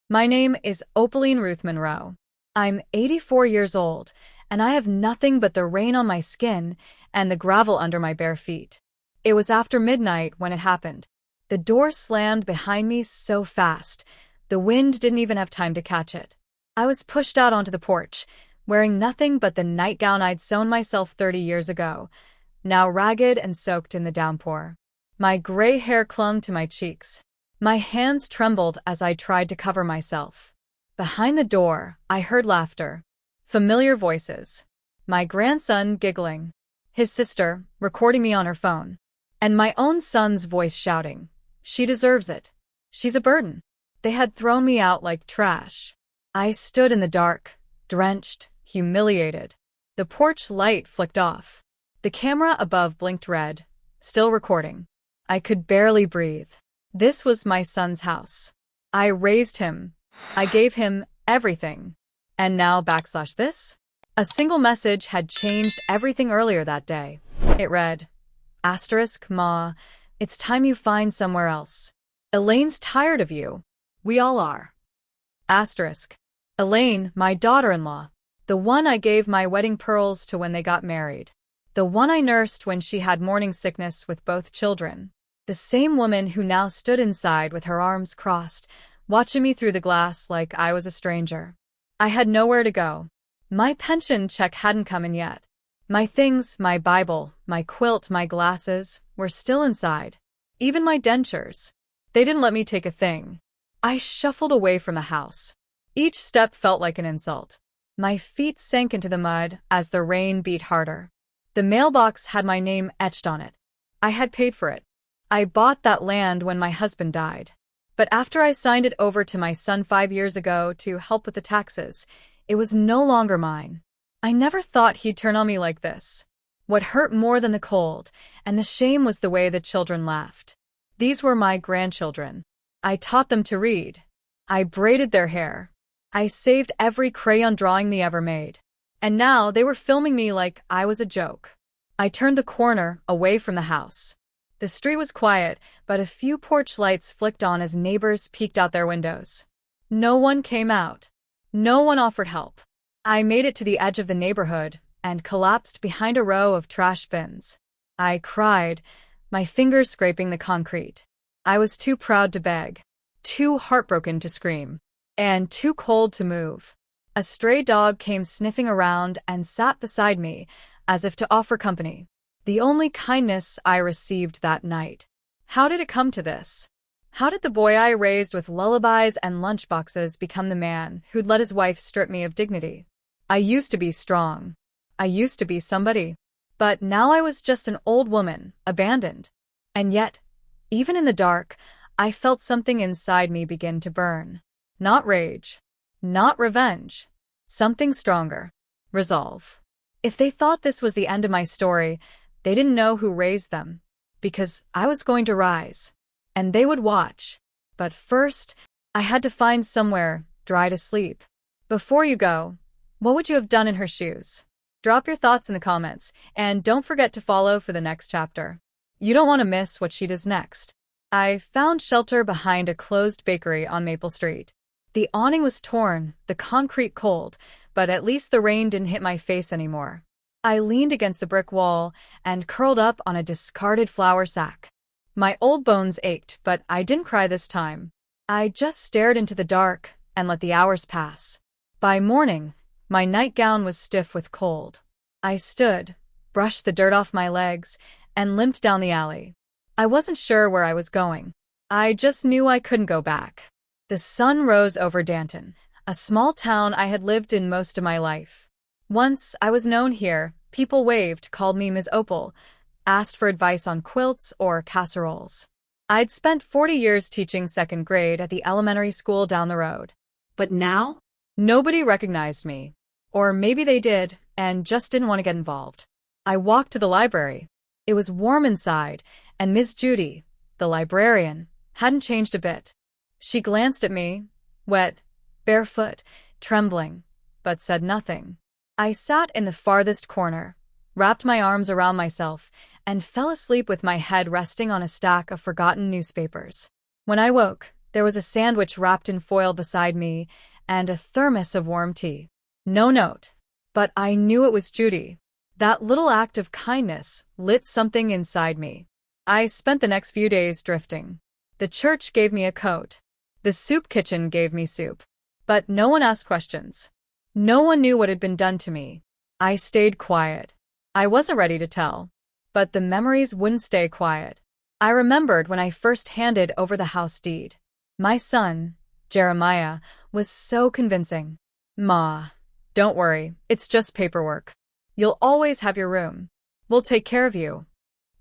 My name is Opaline Ruth Monroe. I'm 84 years old, and I have nothing but the rain on my skin and the gravel under my bare feet. It was after midnight when it happened. The door slammed behind me so fast, the wind didn't even have time to catch it. I was pushed out onto the porch, wearing nothing but the nightgown I'd sewn myself 30 years ago, now ragged and soaked in the downpour. My gray hair clung to my cheeks. My hands trembled as I tried to cover myself. Behind the door, I heard laughter, familiar voices, my grandson giggling, his sister recording me on her phone, and my own son's voice shouting, "She deserves it. She's a burden." They had thrown me out like trash. I stood in the dark, drenched, humiliated. The porch light flicked off. The camera above blinked red, still recording. I could barely breathe. This was my son's house. I raised him. I gave him everything. And now this? A single message had changed everything earlier that day. It read, "Ma, it's time you find somewhere else. Elaine's tired of you. We all are." Elaine, my daughter-in-law. The one I gave my wedding pearls to when they got married. The one I nursed when she had morning sickness with both children. The same woman who now stood inside with her arms crossed, watching me through the glass like I was a stranger. I had nowhere to go. My pension check hadn't come in yet. My things, my Bible, my quilt, my glasses, were still inside. Even my dentures. They didn't let me take a thing. I shuffled away from the house. Each step felt like an insult. My feet sank into the mud as the rain beat harder. The mailbox had my name etched on it. I had paid for it. I bought that land when my husband died. But after I signed it over to my son 5 years ago to help with the taxes, it was no longer mine. I never thought he'd turn on me like this. What hurt more than the cold and the shame was the way the children laughed. These were my grandchildren. I taught them to read. I braided their hair. I saved every crayon drawing they ever made. And now they were filming me like I was a joke. I turned the corner, away from the house. The street was quiet, but a few porch lights flicked on as neighbors peeked out their windows. No one came out. No one offered help. I made it to the edge of the neighborhood and collapsed behind a row of trash bins. I cried, my fingers scraping the concrete. I was too proud to beg, too heartbroken to scream, and too cold to move. A stray dog came sniffing around and sat beside me, as if to offer company. The only kindness I received that night. How did it come to this? How did the boy I raised with lullabies and lunchboxes become the man who'd let his wife strip me of dignity? I used to be strong. I used to be somebody. But now I was just an old woman, abandoned. And yet, even in the dark, I felt something inside me begin to burn. Not rage. Not revenge. Something stronger. Resolve. If they thought this was the end of my story, they didn't know who raised them. Because I was going to rise. And they would watch. But first, I had to find somewhere dry to sleep. Before you go, what would you have done in her shoes? Drop your thoughts in the comments, and don't forget to follow for the next chapter. You don't want to miss what she does next. I found shelter behind a closed bakery on Maple Street. The awning was torn, the concrete cold, but at least the rain didn't hit my face anymore. I leaned against the brick wall and curled up on a discarded flour sack. My old bones ached, but I didn't cry this time. I just stared into the dark and let the hours pass. By morning, my nightgown was stiff with cold. I stood, brushed the dirt off my legs, and limped down the alley. I wasn't sure where I was going. I just knew I couldn't go back. The sun rose over Danton, a small town I had lived in most of my life. Once I was known here, people waved, called me Ms. Opal, asked for advice on quilts or casseroles. I'd spent 40 years teaching second grade at the elementary school down the road. But now? Nobody recognized me. Or maybe they did, and just didn't want to get involved. I walked to the library. It was warm inside, and Miss Judy, the librarian, hadn't changed a bit. She glanced at me, wet, barefoot, trembling, but said nothing. I sat in the farthest corner, wrapped my arms around myself, and fell asleep with my head resting on a stack of forgotten newspapers. When I woke, There was a sandwich wrapped in foil beside me and a thermos of warm tea. No note. But I knew it was Judy. That little act of kindness lit something inside me. I spent the next few days drifting. The church gave me a coat. The soup kitchen gave me soup. But no one asked questions. No one knew what had been done to me. I stayed quiet. I wasn't ready to tell. But the memories wouldn't stay quiet. I remembered when I first handed over the house deed. My son, Jeremiah, was so convincing. "Ma, don't worry, it's just paperwork. You'll always have your room. We'll take care of you."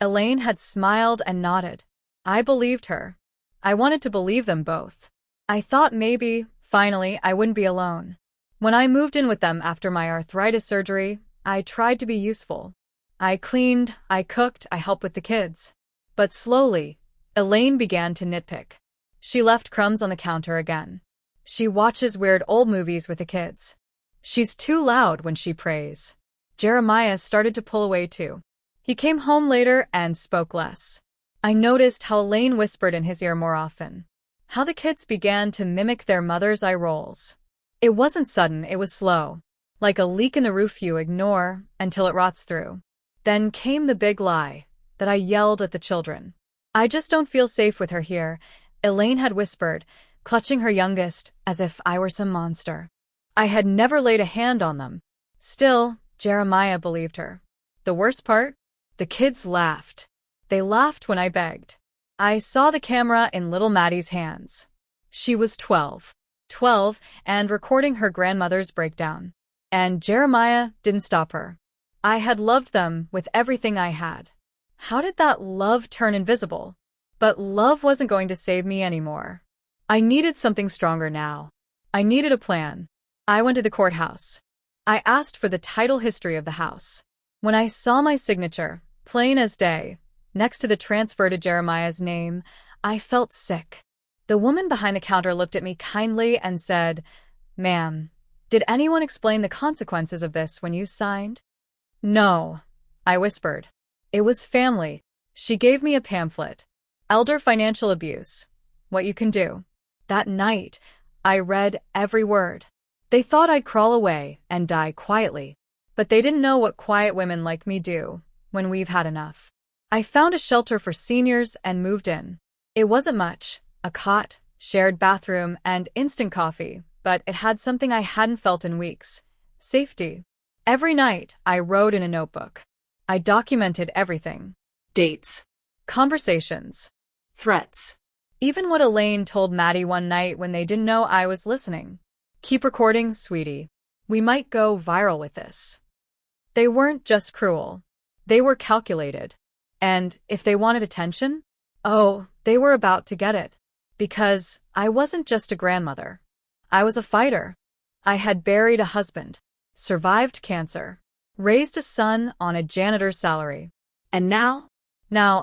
Elaine had smiled and nodded. I believed her. I wanted to believe them both. I thought maybe, finally, I wouldn't be alone. When I moved in with them after my arthritis surgery, I tried to be useful. I cleaned, I cooked, I helped with the kids. But slowly, Elaine began to nitpick. She left crumbs on the counter again. She watches weird old movies with the kids. She's too loud when she prays. Jeremiah started to pull away too. He came home later and spoke less. I noticed how Elaine whispered in his ear more often. How the kids began to mimic their mother's eye rolls. It wasn't sudden, it was slow. Like a leak in the roof you ignore until it rots through. Then came the big lie, that I yelled at the children. "I just don't feel safe with her here," Elaine had whispered, clutching her youngest as if I were some monster. I had never laid a hand on them. Still, Jeremiah believed her. The worst part? The kids laughed. They laughed when I begged. I saw the camera in little Maddie's hands. She was 12. 12 and recording her grandmother's breakdown. And Jeremiah didn't stop her. I had loved them with everything I had. How did that love turn invisible? But love wasn't going to save me anymore. I needed something stronger now. I needed a plan. I went to the courthouse. I asked for the title history of the house. When I saw my signature, plain as day, next to the transfer to Jeremiah's name, I felt sick. The woman behind the counter looked at me kindly and said, "Ma'am, did anyone explain the consequences of this when you signed?" "No," I whispered. "It was family." She gave me a pamphlet. Elder Financial Abuse. What You Can Do. That night, I read every word. They thought I'd crawl away and die quietly. But they didn't know what quiet women like me do when we've had enough. I found a shelter for seniors and moved in. It wasn't much, a cot, shared bathroom, and instant coffee, but it had something I hadn't felt in weeks. Safety. Every night, I wrote in a notebook. I documented everything. Dates. Conversations. Threats. Even what Elaine told Maddie one night when they didn't know I was listening. "Keep recording, sweetie. We might go viral with this." They weren't just cruel. They were calculated. And if they wanted attention, oh, they were about to get it. Because I wasn't just a grandmother. I was a fighter. I had buried a husband, survived cancer, raised a son on a janitor's salary. And now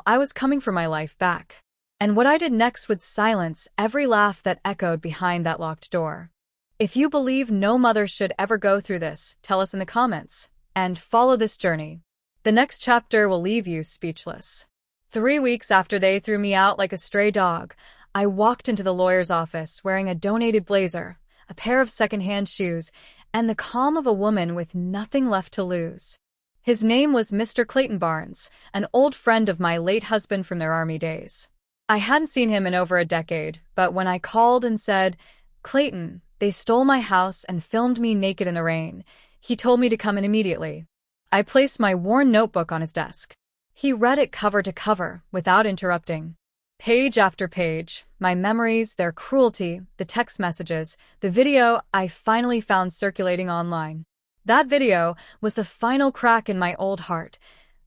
I was coming for my life back. And what I did next would silence every laugh that echoed behind that locked door. If you believe no mother should ever go through this, tell us in the comments, and follow this journey. The next chapter will leave you speechless. 3 weeks after they threw me out like a stray dog, I walked into the lawyer's office wearing a donated blazer, a pair of secondhand shoes, and the calm of a woman with nothing left to lose. His name was Mr. Clayton Barnes, an old friend of my late husband from their Army days. I hadn't seen him in over a decade, but when I called and said, "Clayton, they stole my house and filmed me naked in the rain," he told me to come in immediately. I placed my worn notebook on his desk. He read it cover to cover, without interrupting. Page after page, my memories, their cruelty, the text messages, the video I finally found circulating online. That video was the final crack in my old heart.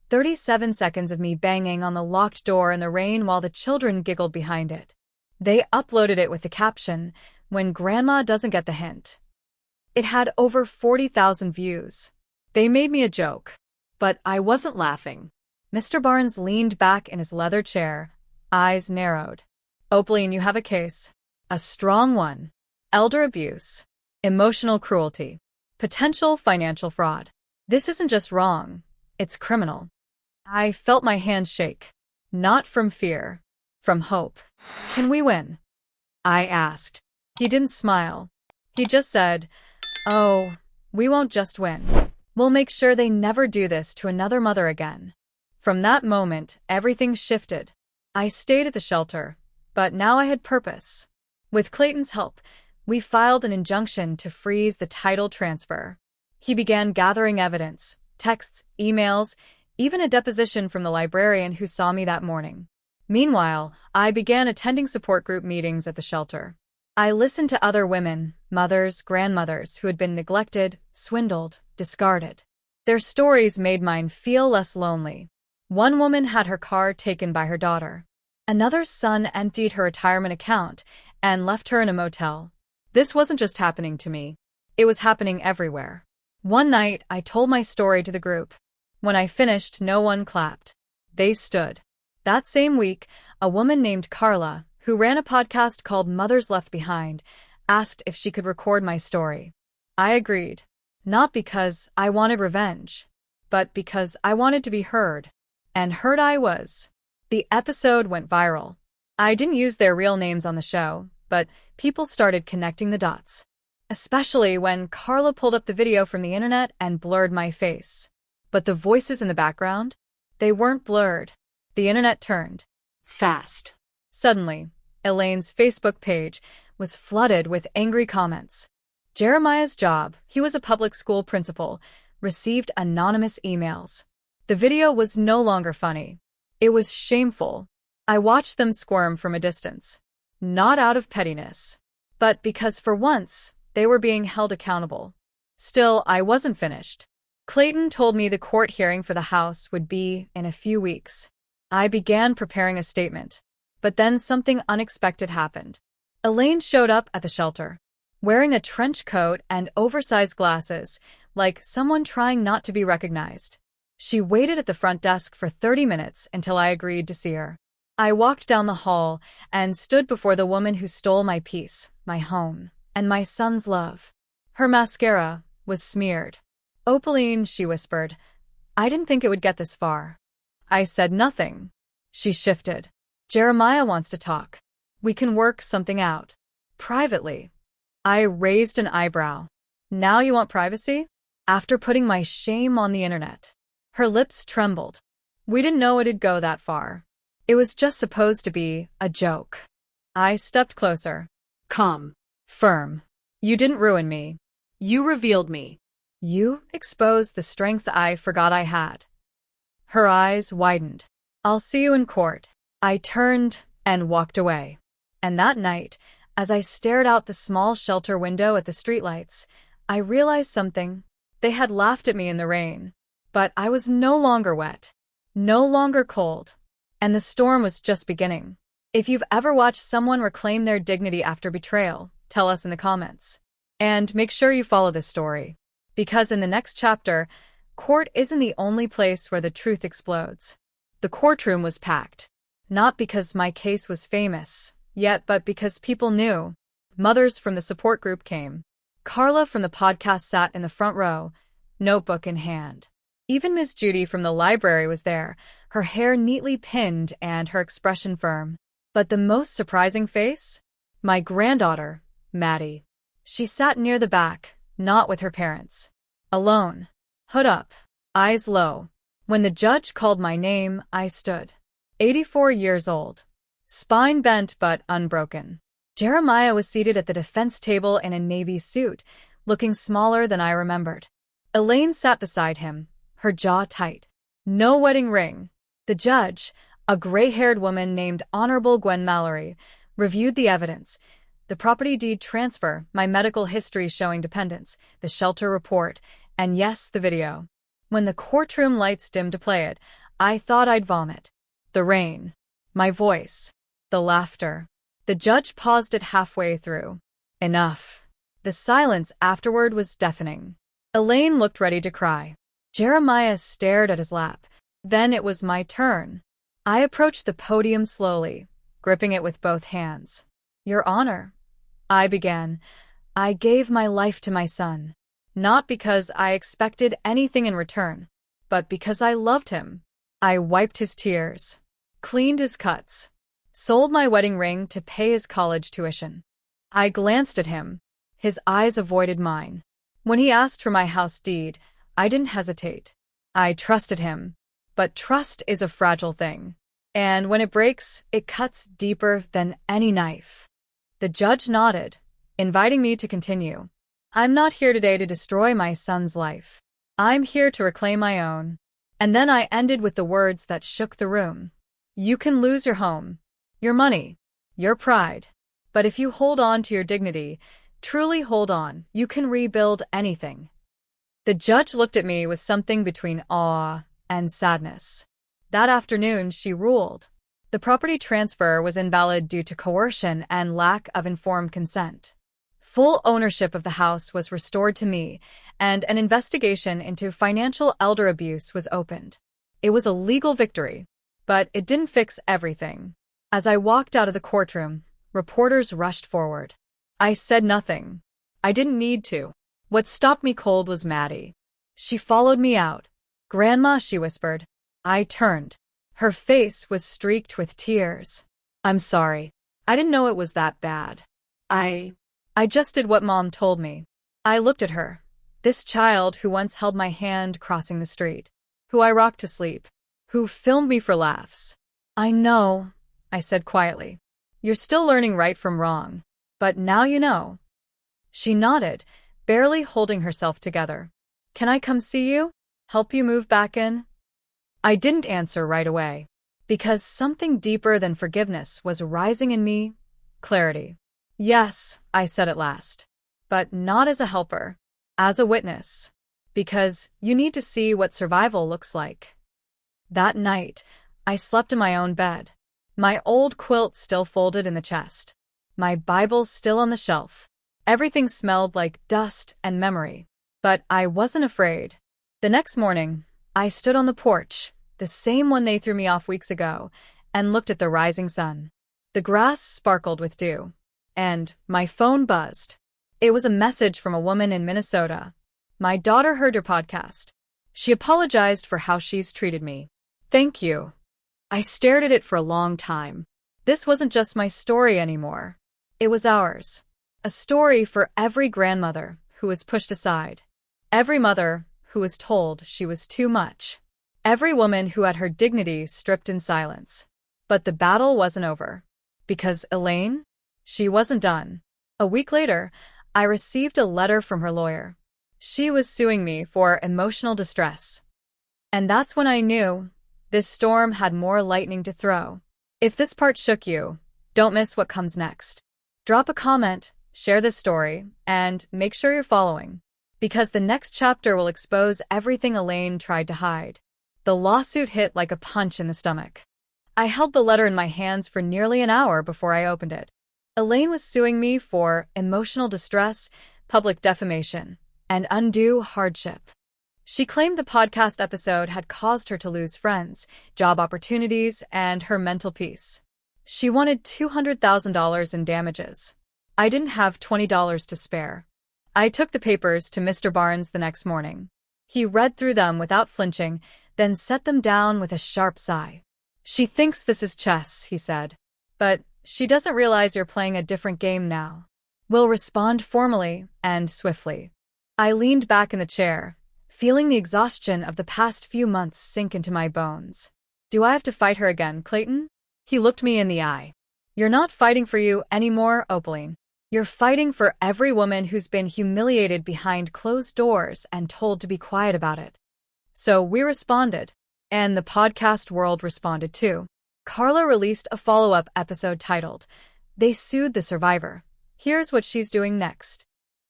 37 seconds of me banging on the locked door in the rain while the children giggled behind it. They uploaded it with the caption, "When Grandma Doesn't Get the Hint." It had over 40,000 views. They made me a joke. But I wasn't laughing. Mr. Barnes leaned back in his leather chair, eyes narrowed. "Opaline, you have a case. A strong one. Elder abuse. Emotional cruelty. Potential financial fraud. This isn't just wrong. It's criminal." I felt my hands shake. Not from fear. From hope. Can we win? I asked. He didn't smile. He just said, "Oh, we won't just win. We'll make sure they never do this to another mother again." From that moment, everything shifted. I stayed at the shelter, but now I had purpose. With Clayton's help, we filed an injunction to freeze the title transfer. He began gathering evidence, texts, emails, even a deposition from the librarian who saw me that morning. Meanwhile, I began attending support group meetings at the shelter. I listened to other women, mothers, grandmothers who had been neglected, swindled, discarded. Their stories made mine feel less lonely. One woman had her car taken by her daughter. Another's son emptied her retirement account and left her in a motel. This wasn't just happening to me. It was happening everywhere. One night, I told my story to the group. When I finished, no one clapped. They stood. That same week, a woman named Carla, who ran a podcast called Mothers Left Behind, asked if she could record my story. I agreed. Not because I wanted revenge, but because I wanted to be heard. And heard I was. The episode went viral. I didn't use their real names on the show, but people started connecting the dots. Especially when Carla pulled up the video from the internet and blurred my face. But the voices in the background? They weren't blurred. The internet turned. Fast. Suddenly, Elaine's Facebook page was flooded with angry comments. Jeremiah's job, he was a public school principal, received anonymous emails. The video was no longer funny. It was shameful. I watched them squirm from a distance. Not out of pettiness, but because for once, they were being held accountable. Still, I wasn't finished. Clayton told me the court hearing for the house would be in a few weeks. I began preparing a statement. But then something unexpected happened. Elaine showed up at the shelter, wearing a trench coat and oversized glasses, like someone trying not to be recognized. She waited at the front desk for 30 minutes until I agreed to see her. I walked down the hall and stood before the woman who stole my peace, my home, and my son's love. Her mascara was smeared. "Opaline," she whispered, "I didn't think it would get this far." I said nothing. She shifted. "Jeremiah wants to talk. We can work something out. Privately." I raised an eyebrow. "Now you want privacy?" After putting my shame on the internet. Her lips trembled. "We didn't know it'd go that far. It was just supposed to be a joke." I stepped closer. Calm. Firm. "You didn't ruin me. You revealed me. You exposed the strength I forgot I had." Her eyes widened. "I'll see you in court." I turned and walked away. And that night, as I stared out the small shelter window at the streetlights, I realized something. They had laughed at me in the rain. But I was no longer wet. No longer cold. And the storm was just beginning. If you've ever watched someone reclaim their dignity after betrayal, tell us in the comments. And make sure you follow this story. Because in the next chapter, court isn't the only place where the truth explodes. The courtroom was packed. Not because my case was famous, yet, but because people knew. Mothers from the support group came. Carla from the podcast sat in the front row, notebook in hand. Even Miss Judy from the library was there, her hair neatly pinned and her expression firm. But the most surprising face? My granddaughter, Maddie. She sat near the back, not with her parents. Alone. Hood up. Eyes low. When the judge called my name, I stood. 84 years old. Spine bent but unbroken. Jeremiah was seated at the defense table in a navy suit, looking smaller than I remembered. Elaine sat beside him, her jaw tight. No wedding ring. The judge, a gray-haired woman named Honorable Gwen Mallory, reviewed the evidence. The property deed transfer, my medical history showing dependents, the shelter report, and yes, the video. When the courtroom lights dimmed to play it, I thought I'd vomit. The rain. My voice. The laughter. The judge paused it halfway through. Enough. The silence afterward was deafening. Elaine looked ready to cry. Jeremiah stared at his lap. Then it was my turn. I approached the podium slowly, gripping it with both hands. "Your Honor," I began, "I gave my life to my son. Not because I expected anything in return, but because I loved him." I wiped his tears, cleaned his cuts, Sold my wedding ring to pay his college tuition. I glanced at him. His eyes avoided mine. When he asked for my house deed, I didn't hesitate. I trusted him. But trust is a fragile thing. And when it breaks, it cuts deeper than any knife. The judge nodded, inviting me to continue. I'm not here today to destroy my son's life. I'm here to reclaim my own. And then I ended with the words that shook the room. You can lose your home, your money, your pride. But if you hold on to your dignity, truly hold on, you can rebuild anything. The judge looked at me with something between awe and sadness. That afternoon, she ruled. The property transfer was invalid due to coercion and lack of informed consent. Full ownership of the house was restored to me, and an investigation into financial elder abuse was opened. It was a legal victory, but it didn't fix everything. As I walked out of the courtroom, reporters rushed forward. I said nothing. I didn't need to. What stopped me cold was Maddie. She followed me out. "Grandma," she whispered. I turned. Her face was streaked with tears. "I'm sorry. I didn't know it was that bad. I just did what Mom told me." I looked at her. This child who once held my hand crossing the street, who I rocked to sleep, who filmed me for laughs. "I know," I said quietly. "You're still learning right from wrong. But now you know." She nodded, barely holding herself together. "Can I come see you? Help you move back in?" I didn't answer right away, because something deeper than forgiveness was rising in me: clarity. "Yes," I said at last. "But not as a helper, as a witness. Because you need to see what survival looks like." That night, I slept in my own bed. My old quilt still folded in the chest. My Bible still on the shelf. Everything smelled like dust and memory. But I wasn't afraid. The next morning, I stood on the porch, the same one they threw me off weeks ago, and looked at the rising sun. The grass sparkled with dew. And my phone buzzed. It was a message from a woman in Minnesota. "My daughter heard your podcast. She apologized for how she's treated me. Thank you." I stared at it for a long time. This wasn't just my story anymore. It was ours. A story for every grandmother who was pushed aside. Every mother who was told she was too much. Every woman who had her dignity stripped in silence. But the battle wasn't over. Because Elaine? She wasn't done. A week later, I received a letter from her lawyer. She was suing me for emotional distress. And that's when I knew this storm had more lightning to throw. If this part shook you, don't miss what comes next. Drop a comment, share this story, and make sure you're following. Because the next chapter will expose everything Elaine tried to hide. The lawsuit hit like a punch in the stomach. I held the letter in my hands for nearly an hour before I opened it. Elaine was suing me for emotional distress, public defamation, and undue hardship. She claimed the podcast episode had caused her to lose friends, job opportunities, and her mental peace. She wanted $200,000 in damages. I didn't have $20 to spare. I took the papers to Mr. Barnes the next morning. He read through them without flinching, then set them down with a sharp sigh. "She thinks this is chess," he said. "But she doesn't realize you're playing a different game now. We'll respond formally and swiftly." I leaned back in the chair, feeling the exhaustion of the past few months sink into my bones. "Do I have to fight her again, Clayton?" He looked me in the eye. "You're not fighting for you anymore, Opaline. You're fighting for every woman who's been humiliated behind closed doors and told to be quiet about it." So we responded. And the podcast world responded too. Carla released a follow-up episode titled, "They Sued the Survivor. Here's What She's Doing Next."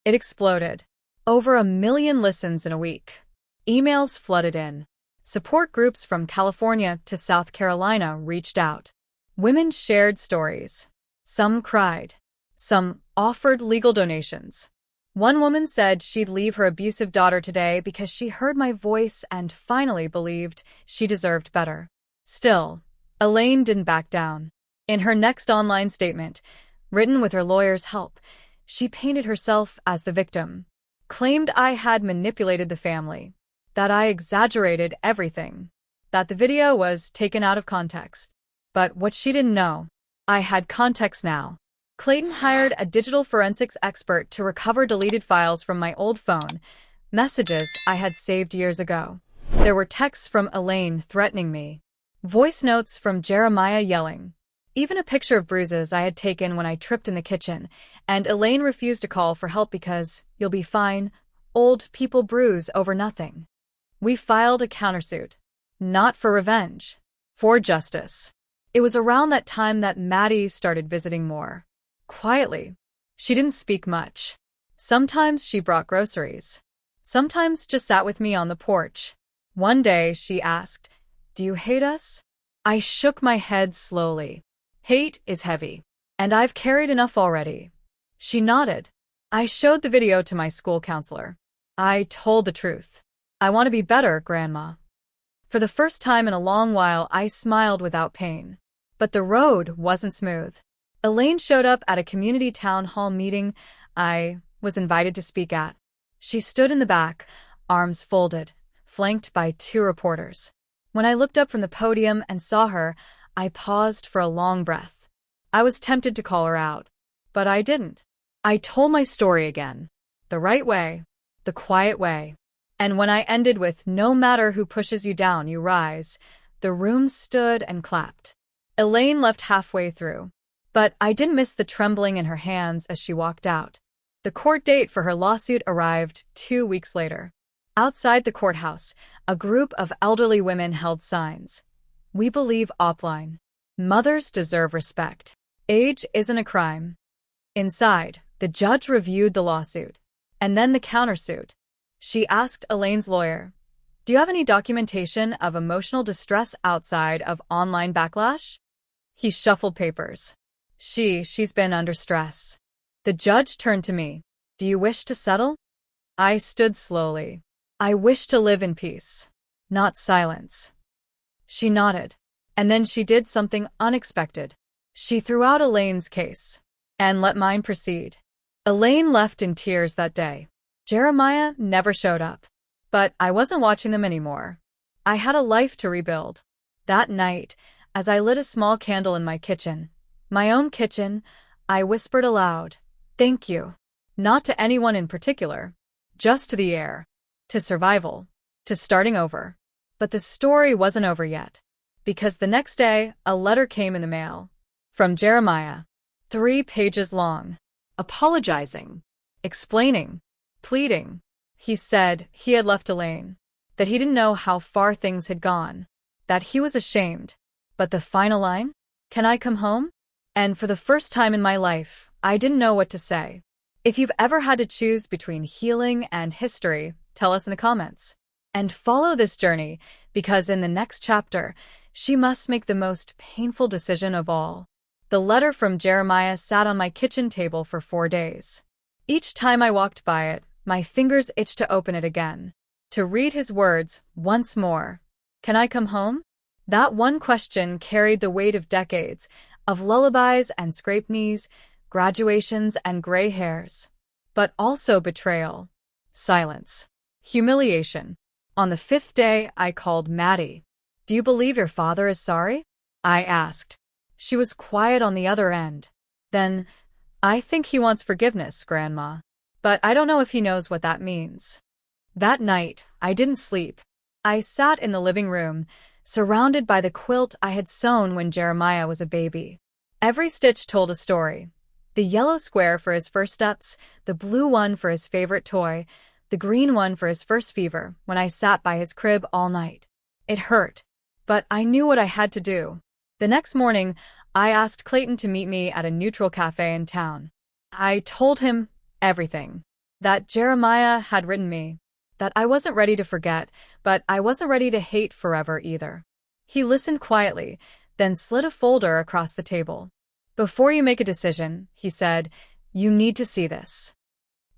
It exploded. Over 1 million listens in a week. Emails flooded in. Support groups from California to South Carolina reached out. Women shared stories. Some cried. Some offered legal donations. One woman said she'd leave her abusive daughter today because she heard my voice and finally believed she deserved better. Still, Elaine didn't back down. In her next online statement, written with her lawyer's help, she painted herself as the victim, claimed I had manipulated the family, that I exaggerated everything, that the video was taken out of context. But what she didn't know I had context now. Clayton hired a digital forensics expert to recover deleted files from my old phone, messages I had saved years ago. There were texts from Elaine threatening me, voice notes from Jeremiah yelling, even a picture of bruises I had taken when I tripped in the kitchen, and Elaine refused to call for help because, "You'll be fine, old people bruise over nothing." We filed a countersuit. Not for revenge. For justice. It was around that time that Maddie started visiting more. Quietly. She didn't speak much. Sometimes she brought groceries. Sometimes just sat with me on the porch. One day she asked, "Do you hate us?" I shook my head slowly. Hate is heavy. And I've carried enough already. She nodded. I showed the video to my school counselor. I told the truth. "I want to be better, Grandma." For the first time in a long while, I smiled without pain. But the road wasn't smooth. Elaine showed up at a community town hall meeting I was invited to speak at. She stood in the back, arms folded, flanked by 2 reporters. When I looked up from the podium and saw her, I paused for a long breath. I was tempted to call her out, but I didn't. I told my story again. The right way. The quiet way. And when I ended with, "No matter who pushes you down, you rise," the room stood and clapped. Elaine left halfway through. But I didn't miss the trembling in her hands as she walked out. The court date for her lawsuit arrived 2 weeks later. Outside the courthouse, a group of elderly women held signs. "We believe offline. Mothers deserve respect. Age isn't a crime." Inside, the judge reviewed the lawsuit. And then the countersuit. She asked Elaine's lawyer, "Do you have any documentation of emotional distress outside of online backlash?" He shuffled papers. She's been under stress." The judge turned to me. "Do you wish to settle?" I stood slowly. "I wish to live in peace, not silence." She nodded. And then she did something unexpected. She threw out Elaine's case and let mine proceed. Elaine left in tears that day. Jeremiah never showed up. But I wasn't watching them anymore. I had a life to rebuild. That night, as I lit a small candle in my kitchen, my own kitchen, I whispered aloud, "Thank you." Not to anyone in particular. Just to the air. To survival. To starting over. But the story wasn't over yet. Because the next day, a letter came in the mail. From Jeremiah. 3 pages long. Apologizing. Explaining. Pleading. He said he had left Elaine. That he didn't know how far things had gone. That he was ashamed. But the final line? "Can I come home?" And for the first time in my life, I didn't know what to say. If you've ever had to choose between healing and history, tell us in the comments. And follow this journey, because in the next chapter, she must make the most painful decision of all. The letter from Jeremiah sat on my kitchen table for 4 days. Each time I walked by it, my fingers itched to open it again. To read his words once more. Can I come home? That one question carried the weight of decades, of lullabies and scraped knees, graduations and gray hairs. But also betrayal. Silence. Humiliation. On the 5th day, I called Maddie. "Do you believe your father is sorry?" I asked. She was quiet on the other end. Then, "I think he wants forgiveness, Grandma. But I don't know if he knows what that means." That night, I didn't sleep. I sat in the living room, surrounded by the quilt I had sewn when Jeremiah was a baby. Every stitch told a story. The yellow square for his first steps, the blue one for his favorite toy, the green one for his first fever when I sat by his crib all night. It hurt, but I knew what I had to do. The next morning, I asked Clayton to meet me at a neutral cafe in town. I told him everything. That Jeremiah had written me. That I wasn't ready to forget, but I wasn't ready to hate forever either. He listened quietly, then slid a folder across the table. "Before you make a decision," he said, "you need to see this."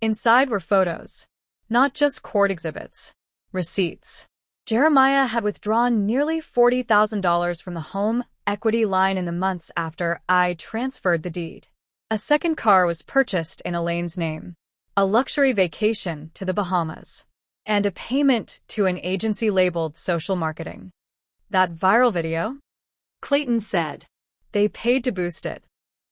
Inside were photos. Not just court exhibits. Receipts. Jeremiah had withdrawn nearly $40,000 from the home equity line in the months after I transferred the deed. A second car was purchased in Elaine's name. A luxury vacation to the Bahamas. And a payment to an agency labeled social marketing. That viral video? Clayton said. They paid to boost it.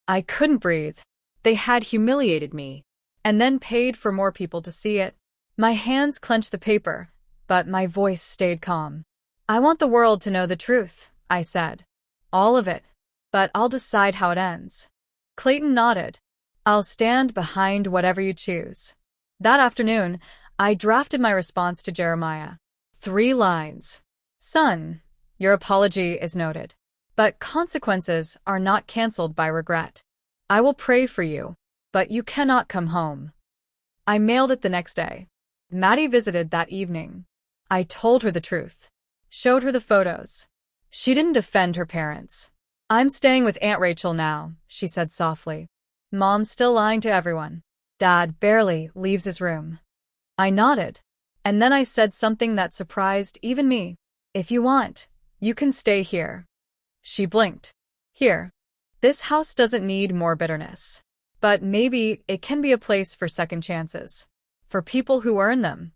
I couldn't breathe. They had humiliated me, and then paid for more people to see it. My hands clenched the paper, but my voice stayed calm. I want the world to know the truth, I said. All of it. But I'll decide how it ends. Clayton nodded. I'll stand behind whatever you choose. That afternoon, I drafted my response to Jeremiah. 3 lines. Son, your apology is noted, but consequences are not canceled by regret. I will pray for you, but you cannot come home. I mailed it the next day. Maddie visited that evening. I told her the truth. Showed her the photos. She didn't defend her parents. I'm staying with Aunt Rachel now, she said softly. Mom's still lying to everyone. Dad barely leaves his room. I nodded, and then I said something that surprised even me. If you want, you can stay here. She blinked. Here. This house doesn't need more bitterness. But maybe it can be a place for second chances. For people who earn them.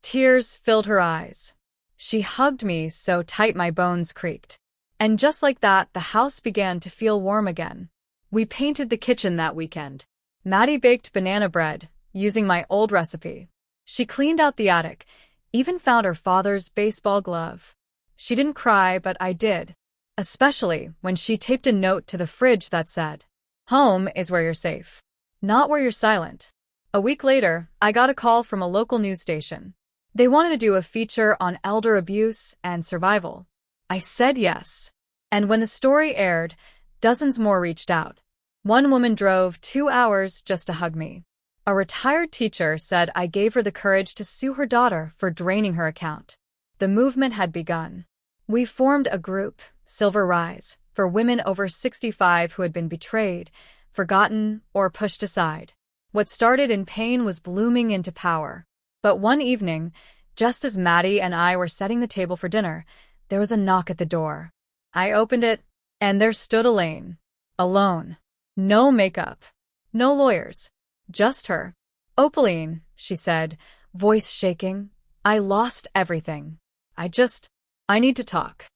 Tears filled her eyes. She hugged me so tight my bones creaked. And just like that, the house began to feel warm again. We painted the kitchen that weekend. Maddie baked banana bread, using my old recipe. She cleaned out the attic, even found her father's baseball glove. She didn't cry, but I did. Especially when she taped a note to the fridge that said, "Home is where you're safe, not where you're silent." A week later, I got a call from a local news station. They wanted to do a feature on elder abuse and survival. I said yes. And when the story aired, dozens more reached out. One woman drove 2 hours just to hug me. A retired teacher said I gave her the courage to sue her daughter for draining her account. The movement had begun. We formed a group, Silver Rise, for women over 65 who had been betrayed, forgotten, or pushed aside. What started in pain was blooming into power. But one evening, just as Maddie and I were setting the table for dinner, there was a knock at the door. I opened it, and there stood Elaine. Alone. No makeup. No lawyers. Just her. "Opaline," she said, voice shaking. "I lost everything. I need to talk."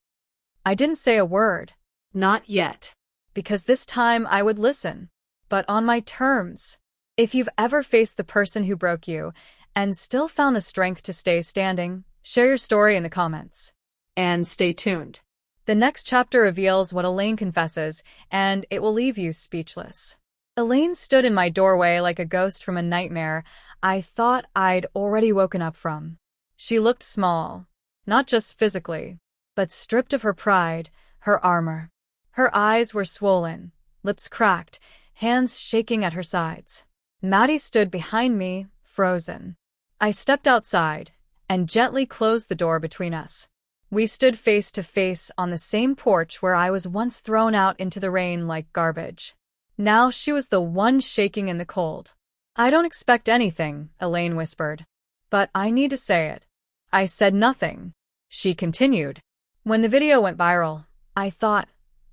I didn't say a word. Not yet. Because this time I would listen. But on my terms. If you've ever faced the person who broke you and still found the strength to stay standing, share your story in the comments. And stay tuned. The next chapter reveals what Elaine confesses, and it will leave you speechless. Elaine stood in my doorway like a ghost from a nightmare I thought I'd already woken up from. She looked small, not just physically, but stripped of her pride, her armor. Her eyes were swollen, lips cracked, hands shaking at her sides. Maddie stood behind me, frozen. I stepped outside and gently closed the door between us. We stood face to face on the same porch where I was once thrown out into the rain like garbage. Now she was the one shaking in the cold. "I don't expect anything," Elaine whispered. "But I need to say it." I said nothing. She continued. "When the video went viral, I thought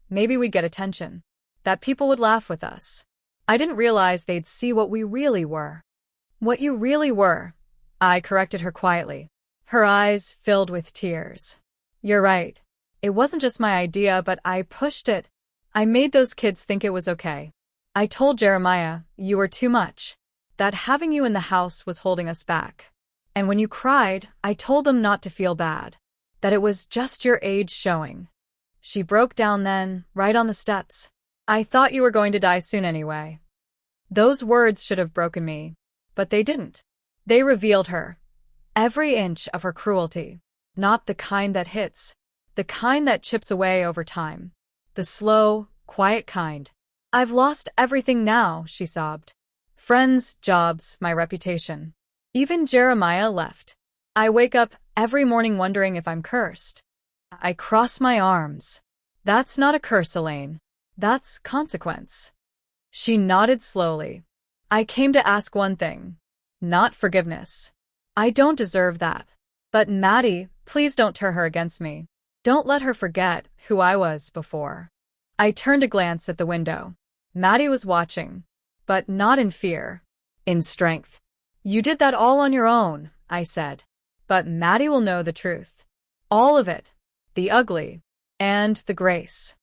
maybe we'd get attention, that people would laugh with us. I didn't realize they'd see what we really were." "What you really were," I corrected her quietly. Her eyes filled with tears. "You're right. It wasn't just my idea, but I pushed it. I made those kids think it was okay. I told Jeremiah, you were too much. That having you in the house was holding us back. And when you cried, I told them not to feel bad. That it was just your age showing." She broke down then, right on the steps. "I thought you were going to die soon anyway." Those words should have broken me, but they didn't. They revealed her. Every inch of her cruelty. Not the kind that hits. The kind that chips away over time. The slow, quiet kind. "I've lost everything now," she sobbed. "Friends, jobs, my reputation. Even Jeremiah left. I wake up every morning wondering if I'm cursed." I cross my arms. "That's not a curse, Elaine. That's consequence." She nodded slowly. "I came to ask one thing. Not forgiveness. I don't deserve that. But Maddie, please don't turn her against me. Don't let her forget who I was before." I turned to glance at the window. Maddie was watching, but not in fear, in strength. "You did that all on your own," I said. "But Maddie will know the truth. All of it. The ugly. And the grace."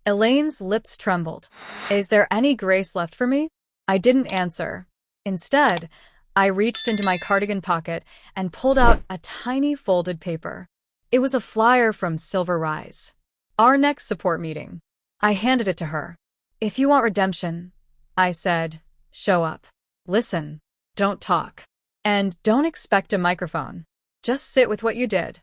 Elaine's lips trembled. Is there any grace left for me? I didn't answer. Instead, I reached into my cardigan pocket and pulled out a tiny folded paper. It was a flyer from Silver Rise. Our next support meeting. I handed it to her. If you want redemption, I said, show up. Listen. Don't talk. And don't expect a microphone. Just sit with what you did.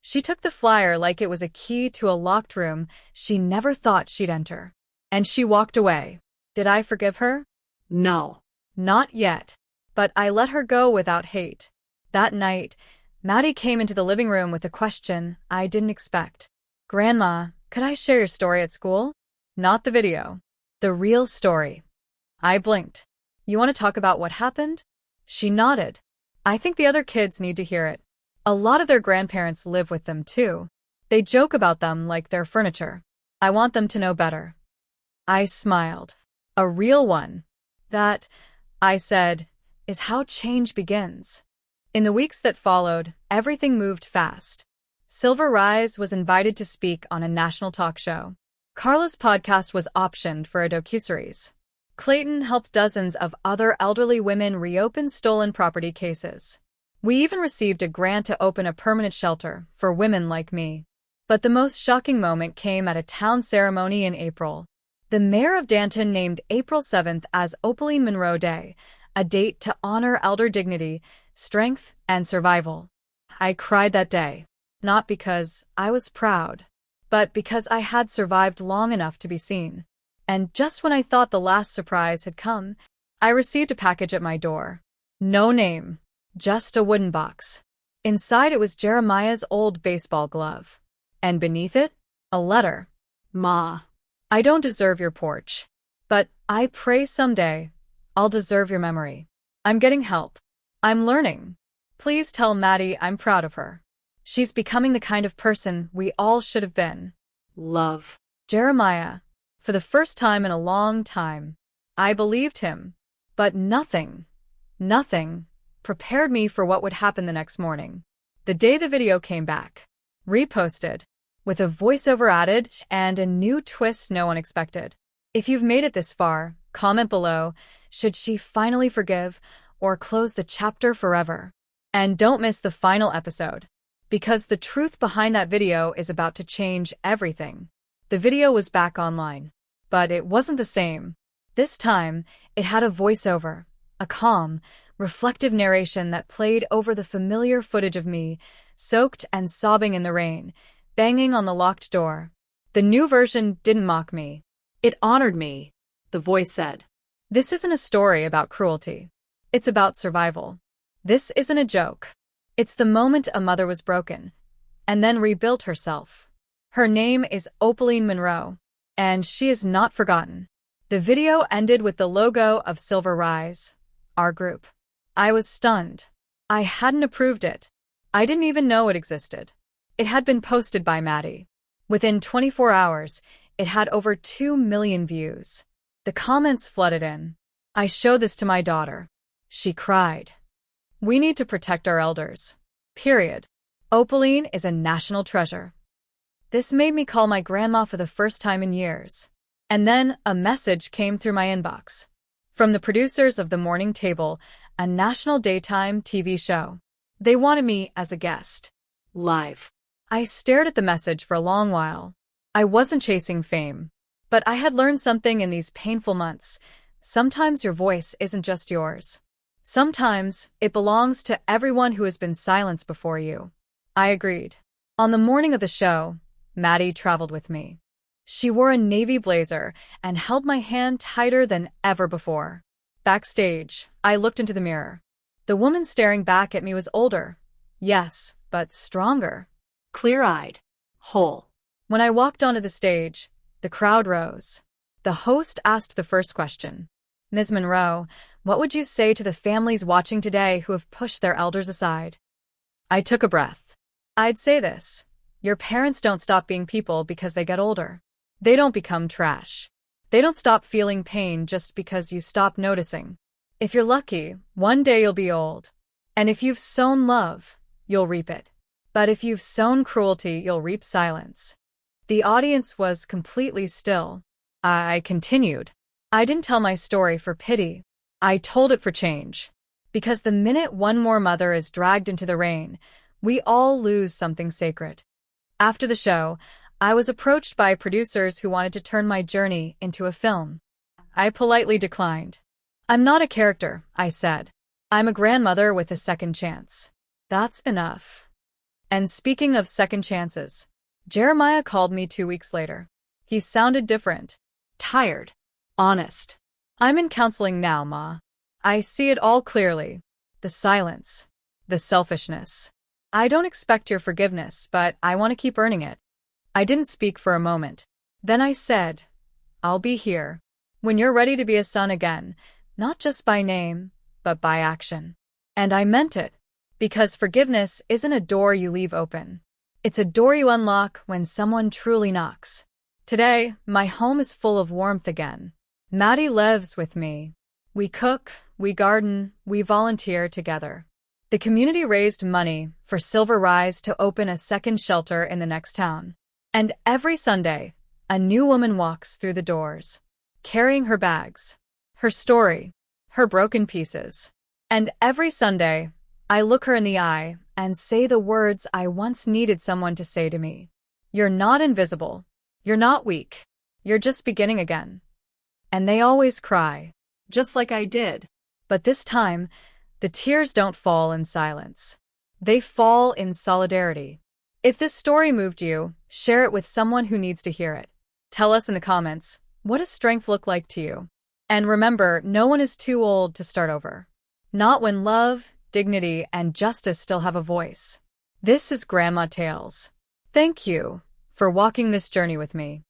She took the flyer like it was a key to a locked room she never thought she'd enter. And she walked away. Did I forgive her? No. Not yet. But I let her go without hate. That night, Maddie came into the living room with a question I didn't expect. Grandma, could I share your story at school? Not the video. The real story. I blinked. You want to talk about what happened? She nodded. I think the other kids need to hear it. A lot of their grandparents live with them too. They joke about them like they're furniture. I want them to know better. I smiled. A real one. That, I said, is how change begins. In the weeks that followed, everything moved fast. Silver Rise was invited to speak on a national talk show. Carla's podcast was optioned for a docuseries. Clayton helped dozens of other elderly women reopen stolen property cases. We even received a grant to open a permanent shelter for women like me. But the most shocking moment came at a town ceremony in April. The mayor of Danton named April 7th as Opaline Monroe Day, a date to honor elder dignity, strength, and survival. I cried that day, not because I was proud, but because I had survived long enough to be seen. And just when I thought the last surprise had come, I received a package at my door. No name, just a wooden box. Inside it was Jeremiah's old baseball glove. And beneath it, a letter. Ma. I don't deserve your porch, but I pray someday I'll deserve your memory. I'm getting help. I'm learning. Please tell Maddie I'm proud of her. She's becoming the kind of person we all should have been. Love. Jeremiah. For the first time in a long time, I believed him. But nothing prepared me for what would happen the next morning. The day the video came back, reposted, with a voiceover added and a new twist no one expected. If you've made it this far, comment below, should she finally forgive or close the chapter forever? And don't miss the final episode, because the truth behind that video is about to change everything. The video was back online, but it wasn't the same. This time, it had a voiceover, a calm, reflective narration that played over the familiar footage of me, soaked and sobbing in the rain, banging on the locked door. The new version didn't mock me. It honored me, the voice said. This isn't a story about cruelty. It's about survival. This isn't a joke. It's the moment a mother was broken, and then rebuilt herself. Her name is Opaline Monroe, and she is not forgotten. The video ended with the logo of Silver Rise, our group. I was stunned. I hadn't approved it. I didn't even know it existed. It had been posted by Maddie. Within 24 hours, it had over 2 million views. The comments flooded in. I showed this to my daughter. She cried. We need to protect our elders. Period. Opaline is a national treasure. This made me call my grandma for the first time in years. And then a message came through my inbox. From the producers of The Morning Table, a national daytime TV show. They wanted me as a guest. Live. I stared at the message for a long while. I wasn't chasing fame, but I had learned something in these painful months. Sometimes your voice isn't just yours. Sometimes it belongs to everyone who has been silenced before you. I agreed. On the morning of the show, Maddie traveled with me. She wore a navy blazer and held my hand tighter than ever before. Backstage, I looked into the mirror. The woman staring back at me was older. Yes, but stronger. Clear-eyed. Whole. When I walked onto the stage, the crowd rose. The host asked the first question. Ms. Monroe, what would you say to the families watching today who have pushed their elders aside? I took a breath. I'd say this. Your parents don't stop being people because they get older. They don't become trash. They don't stop feeling pain just because you stop noticing. If you're lucky, one day you'll be old. And if you've sown love, you'll reap it. But if you've sown cruelty, you'll reap silence. The audience was completely still. I continued. I didn't tell my story for pity. I told it for change. Because the minute one more mother is dragged into the rain, we all lose something sacred. After the show, I was approached by producers who wanted to turn my journey into a film. I politely declined. I'm not a character, I said. I'm a grandmother with a second chance. That's enough. And speaking of second chances, Jeremiah called me 2 weeks later. He sounded different. Tired. Honest. I'm in counseling now, Ma. I see it all clearly. The silence. The selfishness. I don't expect your forgiveness, but I want to keep earning it. I didn't speak for a moment. Then I said, I'll be here. When you're ready to be a son again, not just by name, but by action. And I meant it. Because forgiveness isn't a door you leave open. It's a door you unlock when someone truly knocks. Today, my home is full of warmth again. Maddie lives with me. We cook, we garden, we volunteer together. The community raised money for Silver Rise to open a second shelter in the next town. And every Sunday, a new woman walks through the doors, carrying her bags, her story, her broken pieces. And every Sunday, I look her in the eye and say the words I once needed someone to say to me. You're not invisible. You're not weak. You're just beginning again. And they always cry. Just like I did. But this time, the tears don't fall in silence. They fall in solidarity. If this story moved you, share it with someone who needs to hear it. Tell us in the comments, what does strength look like to you? And remember, no one is too old to start over. Not when love, dignity, and justice still have a voice. This is Grandma Tales. Thank you for walking this journey with me.